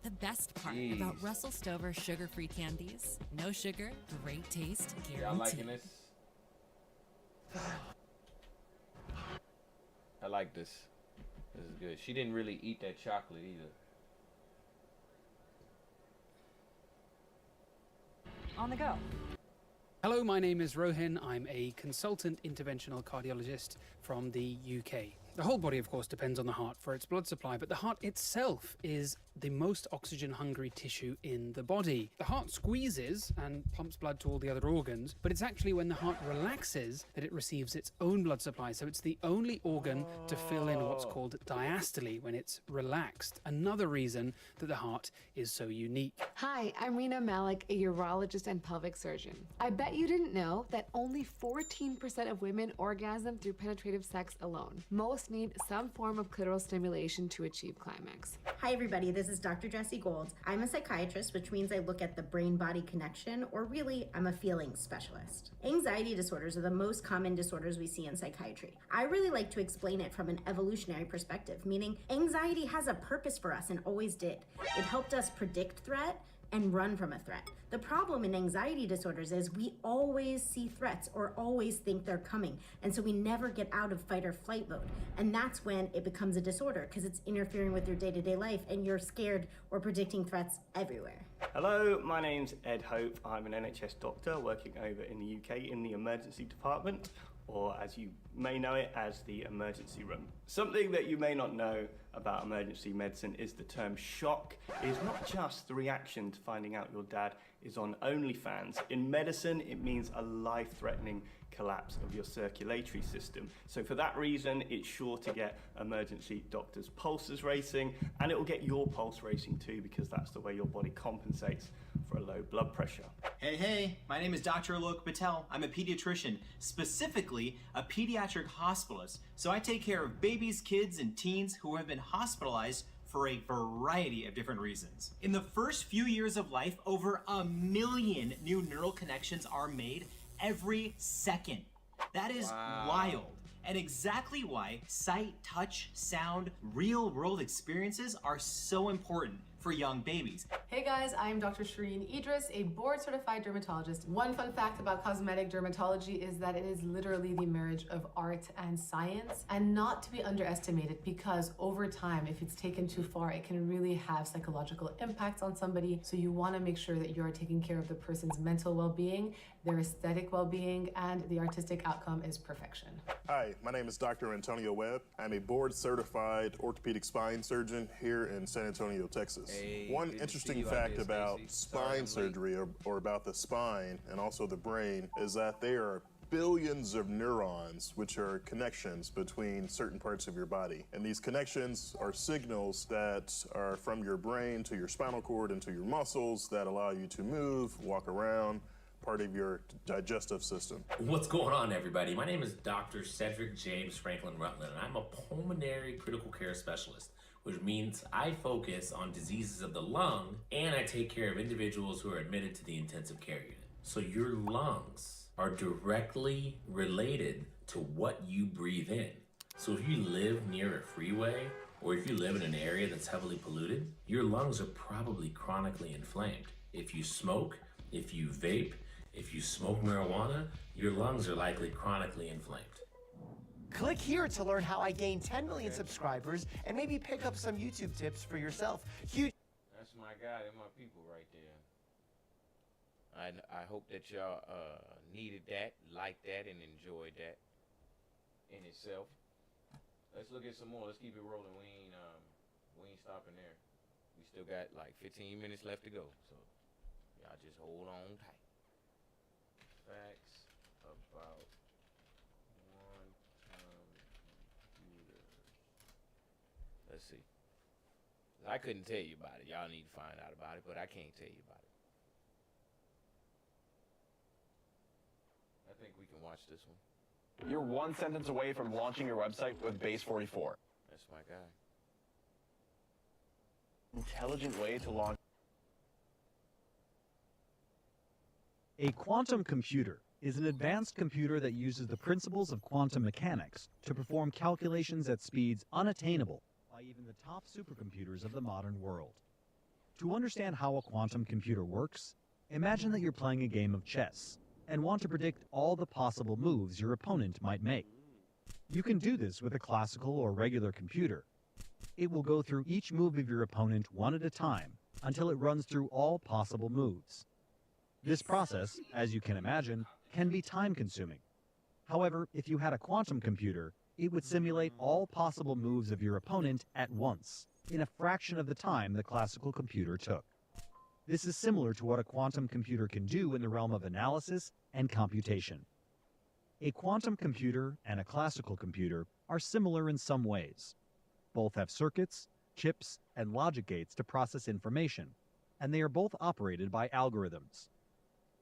The best part about Russell Stover sugar-free candies: no sugar, great taste, guaranteed. Y'all liking this? I like this. This is good. She didn't really eat that chocolate either. On the go. Hello, my name is Rohin. I'm a consultant interventional cardiologist from the UK. The whole body, of course, depends on the heart for its blood supply, but the heart itself is the most oxygen-hungry tissue in the body. The heart squeezes and pumps blood to all the other organs, but it's actually when the heart relaxes that it receives its own blood supply, so it's the only organ to fill in what's called diastole when it's relaxed. Another reason that the heart is so unique. Hi, I'm Rena Malik, a urologist and pelvic surgeon. I bet you didn't know that only 14% of women orgasm through penetrative sex alone. Most need some form of clitoral stimulation to achieve climax. Hi everybody, this is Dr. Jessie Gold. I'm a psychiatrist, which means I look at the brain-body connection, or really, I'm a feelings specialist. Anxiety disorders are the most common disorders we see in psychiatry. I really like to explain it from an evolutionary perspective, meaning anxiety has a purpose for us and always did. It helped us predict threat and run from a threat. The problem in anxiety disorders is we always see threats or always think they're coming, and so we never get out of fight or flight mode. And that's when it becomes a disorder, because it's interfering with your day-to-day life and you're scared or predicting threats everywhere. Hello, my name's Ed Hope. I'm an NHS doctor working over in the UK in the emergency department, or as you may know it as the emergency room. Something that you may not know about emergency medicine is the term shock. It is not just the reaction to finding out your dad is on OnlyFans. In medicine, it means a life-threatening collapse of your circulatory system. So for that reason, it's sure to get emergency doctors' pulses racing, and it will get your pulse racing too, because that's the way your body compensates for a low blood pressure. Hey, my name is Dr. Alok Patel. I'm a pediatrician, specifically a pediatric hospitalist. So I take care of babies, kids, and teens who have been hospitalized for a variety of different reasons. In the first few years of life, over 1 million new neural connections are made every second. That is wild. And exactly why sight, touch, sound, real-world experiences are so important for young babies. Hey guys, I'm Dr. Shireen Idris, a board-certified dermatologist. One fun fact about cosmetic dermatology is that it is literally the marriage of art and science, and not to be underestimated, because over time, if it's taken too far, it can really have psychological impacts on somebody. So you want to make sure that you're taking care of the person's mental well-being their aesthetic well-being, and the artistic outcome is perfection. Hi, my name is Dr. Antonio Webb. I'm a board-certified orthopedic spine surgeon here in San Antonio, Texas. One interesting fact about spine surgery or about the spine and also the brain is that there are billions of neurons, which are connections between certain parts of your body. And these connections are signals that are from your brain to your spinal cord and to your muscles that allow you to move, walk around, part of your digestive system. What's going on, everybody? My name is Dr. Cedric James Franklin Rutland, and I'm a pulmonary critical care specialist, which means I focus on diseases of the lung, and I take care of individuals who are admitted to the intensive care unit. So your lungs are directly related to what you breathe in. So if you live near a freeway, or if you live in an area that's heavily polluted, your lungs are probably chronically inflamed. If you smoke, if you vape, if you smoke marijuana, your lungs are likely chronically inflamed. Click here to learn how I gained 10 million subscribers and maybe pick up some YouTube tips for yourself. That's my guy and my people right there. I hope that y'all needed that, liked that, and enjoyed that in itself. Let's look at some more. Let's keep it rolling. We ain't stopping there. We still got like 15 minutes left to go, so y'all just hold on tight. Facts about quantum computers. Let's see. I couldn't tell you about it. Y'all need to find out about it, but I can't tell you about it. I think we can watch this one. You're one sentence away from launching your website with Base 44. That's my guy. Intelligent way to launch. A quantum computer is an advanced computer that uses the principles of quantum mechanics to perform calculations at speeds unattainable by even the top supercomputers of the modern world. To understand how a quantum computer works, imagine that you're playing a game of chess and want to predict all the possible moves your opponent might make. You can do this with a classical or regular computer. It will go through each move of your opponent one at a time until it runs through all possible moves. This process, as you can imagine, can be time-consuming. However, if you had a quantum computer, it would simulate all possible moves of your opponent at once, in a fraction of the time the classical computer took. This is similar to what a quantum computer can do in the realm of analysis and computation. A quantum computer and a classical computer are similar in some ways. Both have circuits, chips, and logic gates to process information, and they are both operated by algorithms.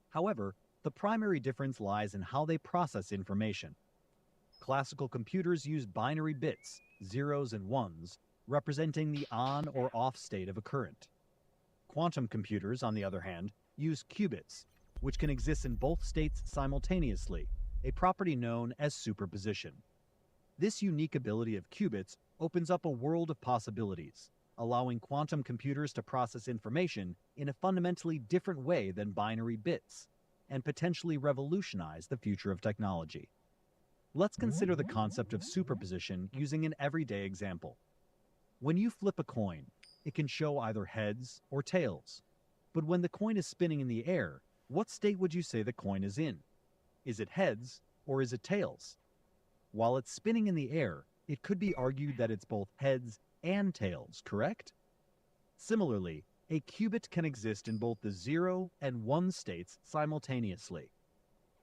However, the primary difference lies in how they process information. Classical computers use binary bits, zeros and ones, representing the on or off state of a current. Quantum computers, on the other hand, use qubits, which can exist in both states simultaneously, a property known as superposition. This unique ability of qubits opens up a world of possibilities, allowing quantum computers to process information in a fundamentally different way than binary bits, and potentially revolutionize the future of technology. Let's consider the concept of superposition using an everyday example. When you flip a coin, it can show either heads or tails. But when the coin is spinning in the air, what state would you say the coin is in? Is it heads or is it tails? While it's spinning in the air, it could be argued that it's both heads and tails, correct? Similarly, a qubit can exist in both the 0 and 1 states simultaneously.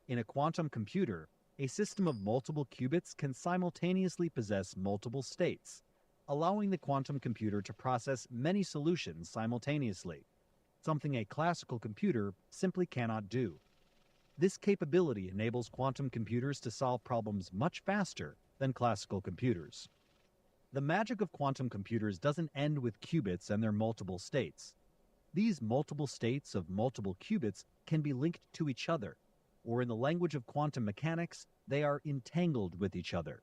In a quantum computer, a system of multiple qubits can simultaneously possess multiple states, allowing the quantum computer to process many solutions simultaneously, something a classical computer simply cannot do. This capability enables quantum computers to solve problems much faster than classical computers. The magic of quantum computers doesn't end with qubits and their multiple states. These multiple states of multiple qubits can be linked to each other, or in the language of quantum mechanics, they are entangled with each other.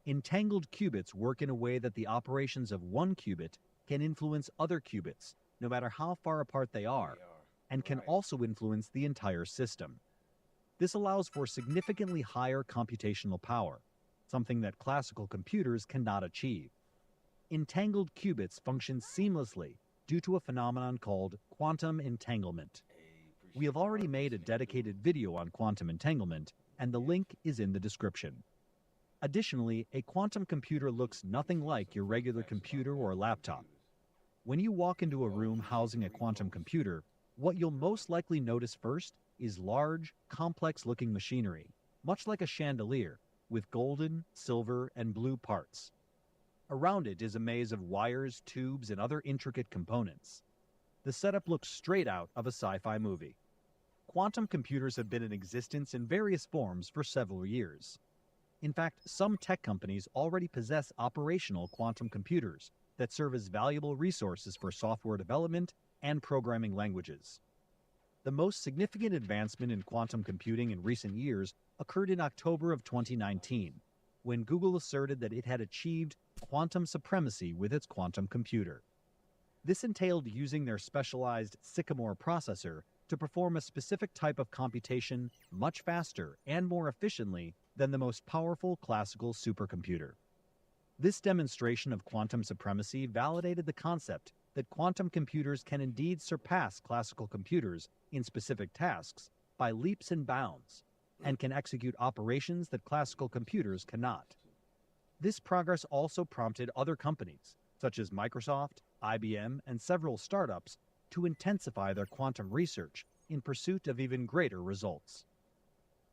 Entangled qubits work in a way that the operations of one qubit can influence other qubits, no matter how far apart they are, and can also influence the entire system. This allows for significantly higher computational power, something that classical computers cannot achieve. Entangled qubits function seamlessly due to a phenomenon called quantum entanglement. We have already made a dedicated video on quantum entanglement, and the link is in the description. Additionally, a quantum computer looks nothing like your regular computer or laptop. When you walk into a room housing a quantum computer, what you'll most likely notice first is large, complex-looking machinery, much like a chandelier, with golden, silver, and blue parts. Around it is a maze of wires, tubes, and other intricate components. The setup looks straight out of a sci-fi movie. Quantum computers have been in existence in various forms for several years. In fact, some tech companies already possess operational quantum computers that serve as valuable resources for software development and programming languages. The most significant advancement in quantum computing in recent years occurred in October of 2019, when Google asserted that it had achieved quantum supremacy with its quantum computer. This entailed using their specialized Sycamore processor to perform a specific type of computation much faster and more efficiently than the most powerful classical supercomputer. This demonstration of quantum supremacy validated the concept that quantum computers can indeed surpass classical computers in specific tasks by leaps and bounds, and can execute operations that classical computers cannot. This progress also prompted other companies, such as Microsoft, IBM, and several startups, to intensify their quantum research in pursuit of even greater results.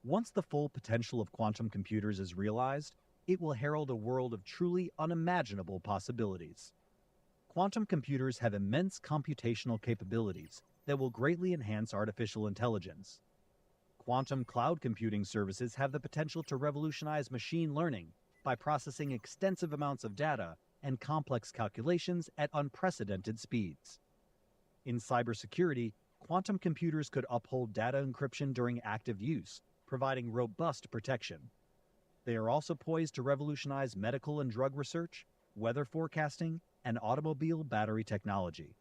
Once the full potential of quantum computers is realized, it will herald a world of truly unimaginable possibilities. Quantum computers have immense computational capabilities that will greatly enhance artificial intelligence. Quantum cloud computing services have the potential to revolutionize machine learning by processing extensive amounts of data and complex calculations at unprecedented speeds. In cybersecurity, quantum computers could uphold data encryption during active use, providing robust protection. They are also poised to revolutionize medical and drug research, weather forecasting, and automobile battery technology.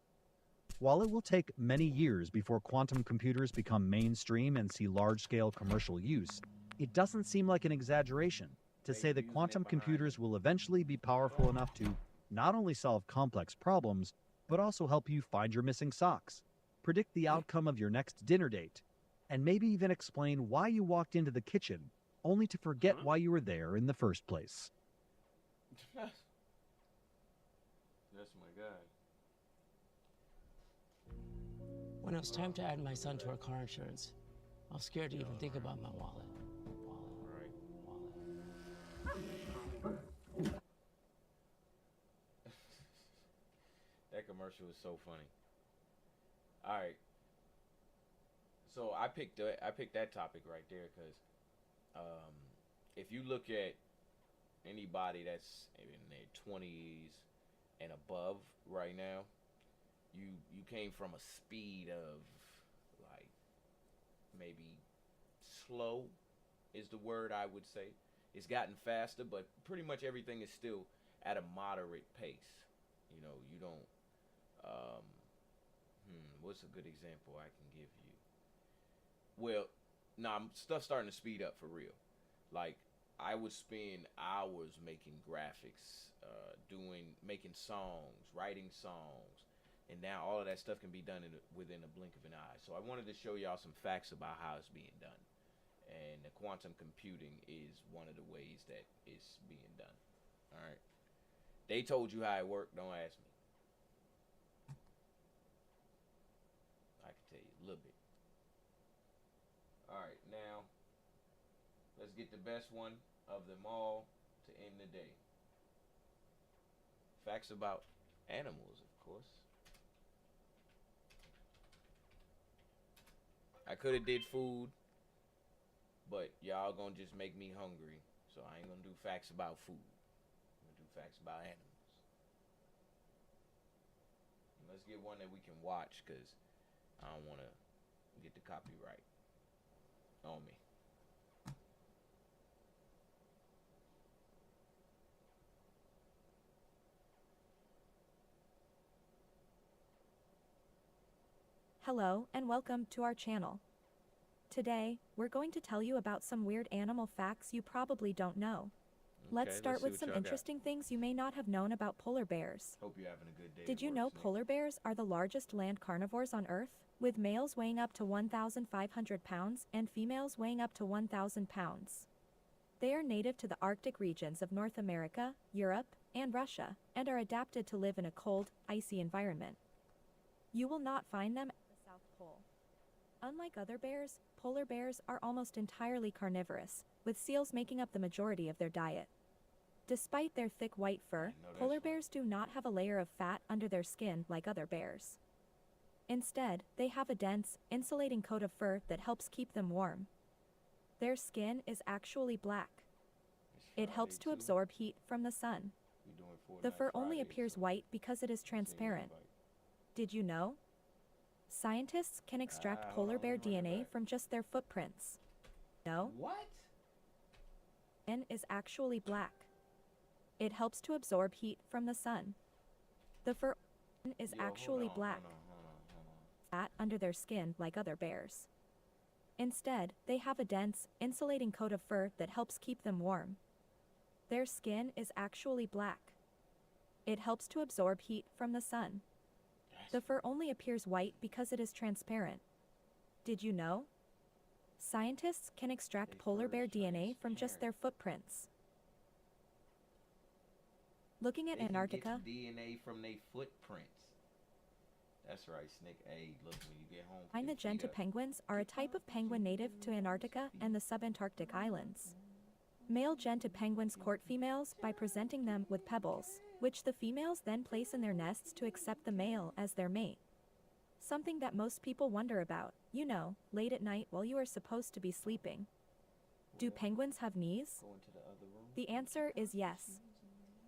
While it will take many years before quantum computers become mainstream and see large-scale commercial use, it doesn't seem like an exaggeration to say that quantum computers will eventually be powerful enough to not only solve complex problems, but also help you find your missing socks, predict the outcome of your next dinner date, and maybe even explain why you walked into the kitchen only to forget why you were there in the first place. That's my guy. When it was time to add my son to our car insurance, I was scared to even think about my wallet. That commercial was so funny. All right. So I picked that topic right there because if you look at anybody that's in their 20s and above right now, you came from a speed of like maybe slow is the word I would say. It's gotten faster, but pretty much everything is still at a moderate pace. You know, you don't what's a good example I can give you? Well, stuff's starting to speed up for real. Like, I would spend hours making graphics, making songs, writing songs, and now all of that stuff can be done within a blink of an eye. So I wanted to show y'all some facts about how it's being done. And the quantum computing is one of the ways that it's being done. All right. They told you how it worked. Don't ask me. I can tell you a little bit. All right. Now, let's get the best one of them all to end the day. Facts about animals, of course. I could have did food, but y'all gonna just make me hungry, so I ain't gonna do facts about food. I'm gonna do facts about animals. And let's get one that we can watch, because I don't want to get the copyright on me. Hello and welcome to our channel. Today, we're going to tell you about some weird animal facts you probably don't know. Let's start with some interesting things you may not have known about polar bears. Hope you're having a good day. Did you know polar bears are the largest land carnivores on Earth, with males weighing up to 1,500 pounds and females weighing up to 1,000 pounds? They are native to the Arctic regions of North America, Europe, and Russia, and are adapted to live in a cold, icy environment. You will not find them at the South Pole. Unlike other bears, polar bears are almost entirely carnivorous, with seals making up the majority of their diet. Despite their thick white fur, polar bears do not have a layer of fat under their skin like other bears. Instead, they have a dense, insulating coat of fur that helps keep them warm. Their skin is actually black. It helps to absorb heat from the sun. The fur only appears white because it is transparent. Did you know? Scientists can extract polar bear DNA from just their footprints. No? What? Skin is actually black. It helps to absorb heat from the sun. The fur is actually black. Fat under their skin like other bears. Instead, they have a dense, insulating coat of fur that helps keep them warm. Their skin is actually black. It helps to absorb heat from the sun. The fur only appears white because it is transparent. Did you know? Scientists can extract polar bear DNA from just their footprints. Looking at Antarctica, DNA from their footprints. That's right, Snick. Hey, look, when you get home. Fine magenta penguins are a type of penguin native to Antarctica and the subantarctic islands. Male genta penguins court females by presenting them with pebbles, which the females then place in their nests to accept the male as their mate. Something that most people wonder about, you know, late at night while you are supposed to be sleeping. Do penguins have knees? The answer is yes.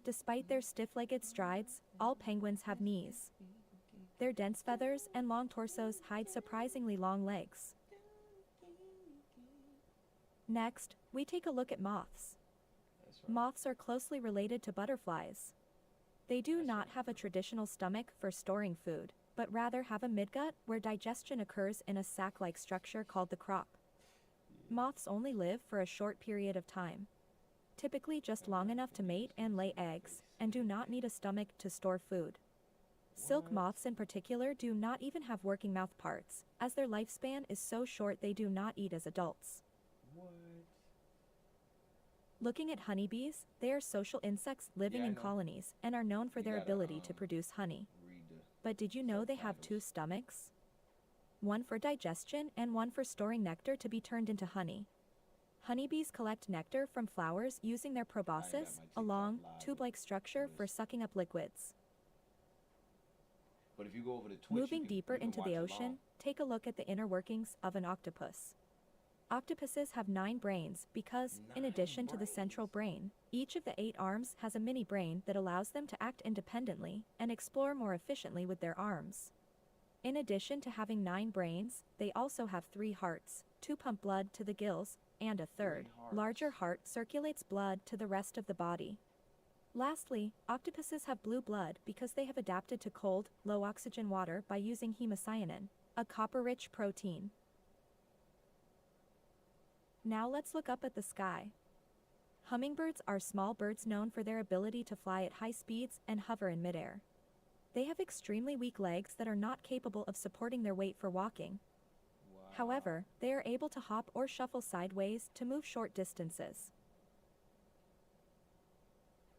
Despite their stiff-legged strides, all penguins have knees. Their dense feathers and long torsos hide surprisingly long legs. Next, we take a look at moths. Moths are closely related to butterflies. They do not have a traditional stomach for storing food, but rather have a midgut where digestion occurs in a sac-like structure called the crop. Moths only live for a short period of time, typically just long enough to mate and lay eggs, and do not need a stomach to store food. Silk moths in particular do not even have working mouth parts, as their lifespan is so short they do not eat as adults. Looking at honeybees, they are social insects living in colonies and are known for their ability to produce honey. But did you know they have two stomachs? One for digestion and one for storing nectar to be turned into honey. Honeybees collect nectar from flowers using their proboscis, a long, tube-like structure for sucking up liquids. But if you go over to Twitch, Moving deeper into the ocean, take a look at the inner workings of an octopus. Octopuses have 9 brains because, in addition to the central brain, each of the 8 arms has a mini brain that allows them to act independently and explore more efficiently with their arms. In addition to having 9 brains, they also have 3 hearts, 2 pump blood to the gills, and a third, larger heart circulates blood to the rest of the body. Lastly, octopuses have blue blood because they have adapted to cold, low-oxygen water by using hemocyanin, a copper-rich protein. Now let's look up at the sky. Hummingbirds are small birds known for their ability to fly at high speeds and hover in midair. They have extremely weak legs that are not capable of supporting their weight for walking. However, they are able to hop or shuffle sideways to move short distances.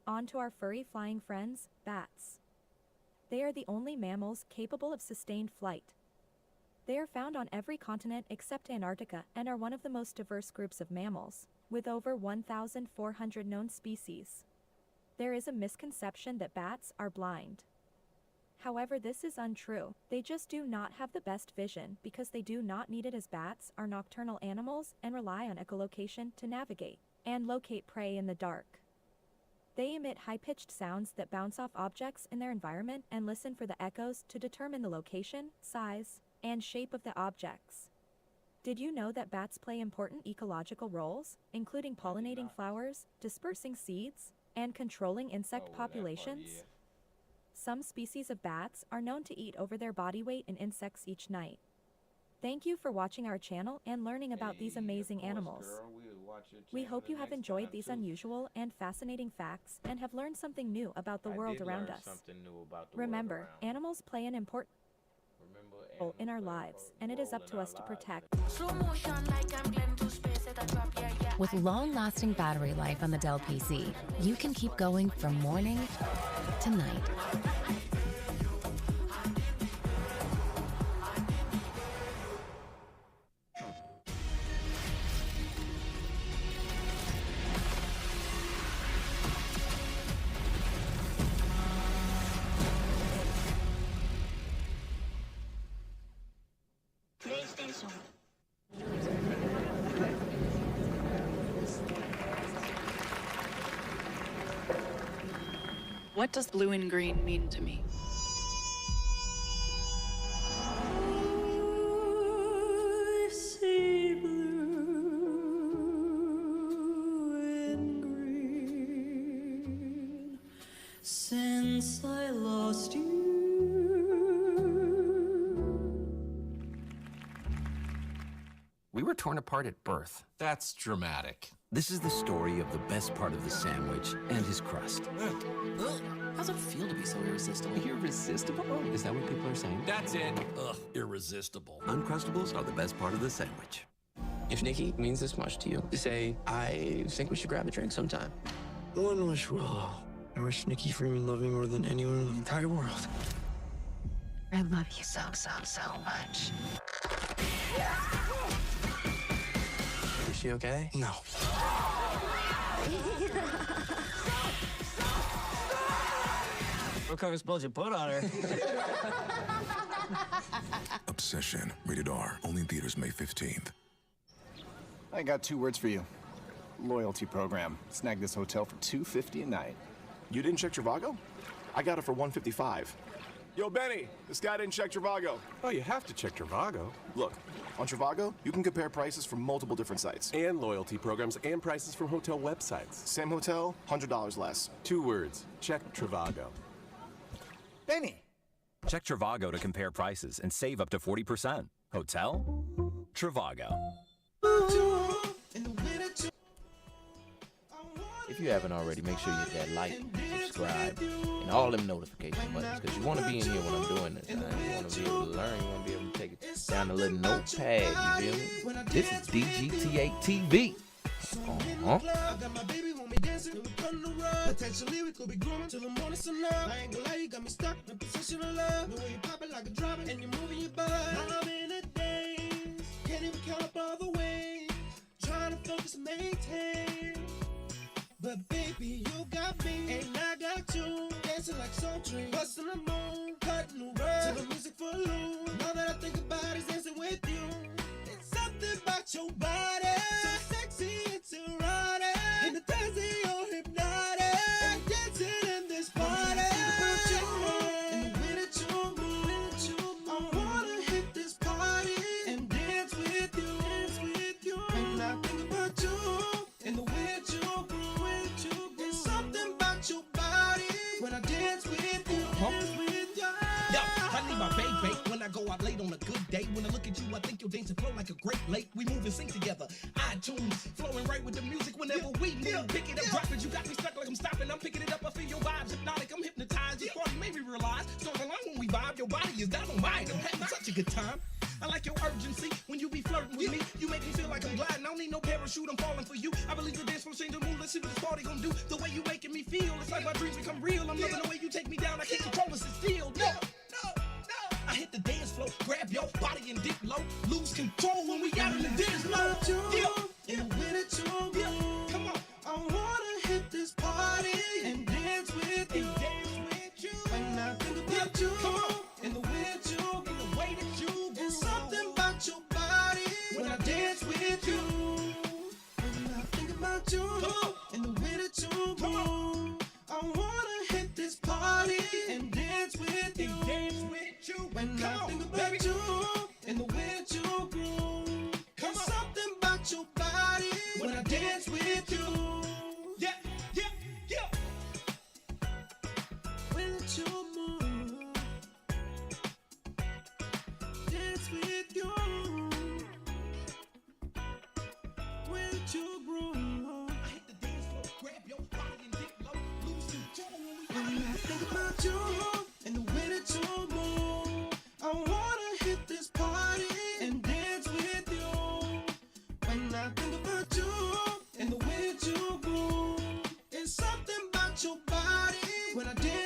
On to our furry flying friends, bats. They are the only mammals capable of sustained flight. They are found on every continent except Antarctica and are one of the most diverse groups of mammals, with over 1,400 known species. There is a misconception that bats are blind. However, this is untrue. They just do not have the best vision because they do not need it, as bats are nocturnal animals and rely on echolocation to navigate and locate prey in the dark. They emit high-pitched sounds that bounce off objects in their environment and listen for the echoes to determine the location, size, and shape of the objects. Did you know that bats play important ecological roles, including pollinating flowers, dispersing seeds, and controlling insect populations? Some species of bats are known to eat over their body weight in insects each night. Thank you for watching our channel and learning about these amazing animals. We hope you have enjoyed these unusual and fascinating facts and have learned something new about the world around us. Remember, animals play an important role in our lives, and it is up to us to protect. With long-lasting battery life on the Dell PC, you can keep going from morning to night. What does blue and green mean to me? I see blue and green since I lost you. We were torn apart at birth. That's dramatic. This is the story of the best part of the sandwich and his crust. How's it feel to be so irresistible? Irresistible? Is that what people are saying? That's it. Ugh, irresistible. Uncrustables are the best part of the sandwich. If Nikki means this much to you, say, I think we should grab a drink sometime. One wish, Willow. I wish Nikki Freeman loved me more than anyone in the entire world. I love you so, so, so much. Is she okay? No. What kind of spells you put on her? Obsession. Rated R. Only in theaters May 15th. I got 2 words for you. Loyalty program. Snagged this hotel for $250 a night. You didn't check Trivago? I got it for $155. Yo, Benny, this guy didn't check Trivago. Oh, you have to check Trivago. Look, on Trivago, you can compare prices from multiple different sites. And loyalty programs and prices from hotel websites. Same hotel, $100 less. 2 words. Check Trivago. Benny! Check Trivago to compare prices and save up to 40%. Hotel? Trivago. If you haven't already, make sure you hit that like, subscribe, and all them notification buttons, because you want to be in here when I'm doing this. You want to be able to learn. You want to be able to take it down a little notepad. You feel me? This is DGTA TV. Potentially we could be growing till the morning sun up. I ain't gonna lie, you got me stuck in a position of love. The way you pop it like a drop and you're moving your butt. I'm in a daze, can't even count up all the ways. Trying to focus and maintain. But baby, you got me, and I got you. Dancing like Soul Train, busting the moon, cutting the world to the music for loose. All that I think about is dancing with you. It's something about your body, so sexy, it's erotic. In the dancing, you're hypnotic. I'm dancing in this party. And the way that you move, I wanna hit this party and dance with you. And I think about you and the way that you move. There's something about your body when I dance with you. Yo, I need my baby when I go out late on a good day. When I look at you, I think your dancing flow like a great lake. We move and sing together. iTunes flowing right with the music whenever we move. Pick it up, drop it. You got me stuck like I'm stopping. I'm picking it up. I feel your vibes hypnotic. I'm hypnotized. This party made me realize. Stars align when we vibe. Your body is dynamite. I'm having such a good time. I like your urgency when you be flirting with me. You make me feel like I'm gliding. I don't need no parachute. I'm falling for you. I believe the dance floor change the mood. Let's see what this party gonna do. The way you making me feel, it's like my dreams become real. I'm loving the way you take me down. I can't control this. It's still. No. I hit the dance floor, grab your body and dip low. Lose control when we out in the dance floor. Yeah. And the way that you move. Come on. I wanna hit this party and dance with you. And I think about you. Come on. And the way that you move. And the way that you move. There's something about your body when I dance with you. And I think about you. Come on. And the way that you move. I wanna hit this party and dance with you. When I think about you and the way that you groove. There's something about your body when I dance with you. Yeah. When you move, dance with you. When you groove. about you and the way that you move. I wanna hit this party and dance with you. When I think about you and the way that you move, it's something about your body when I dance.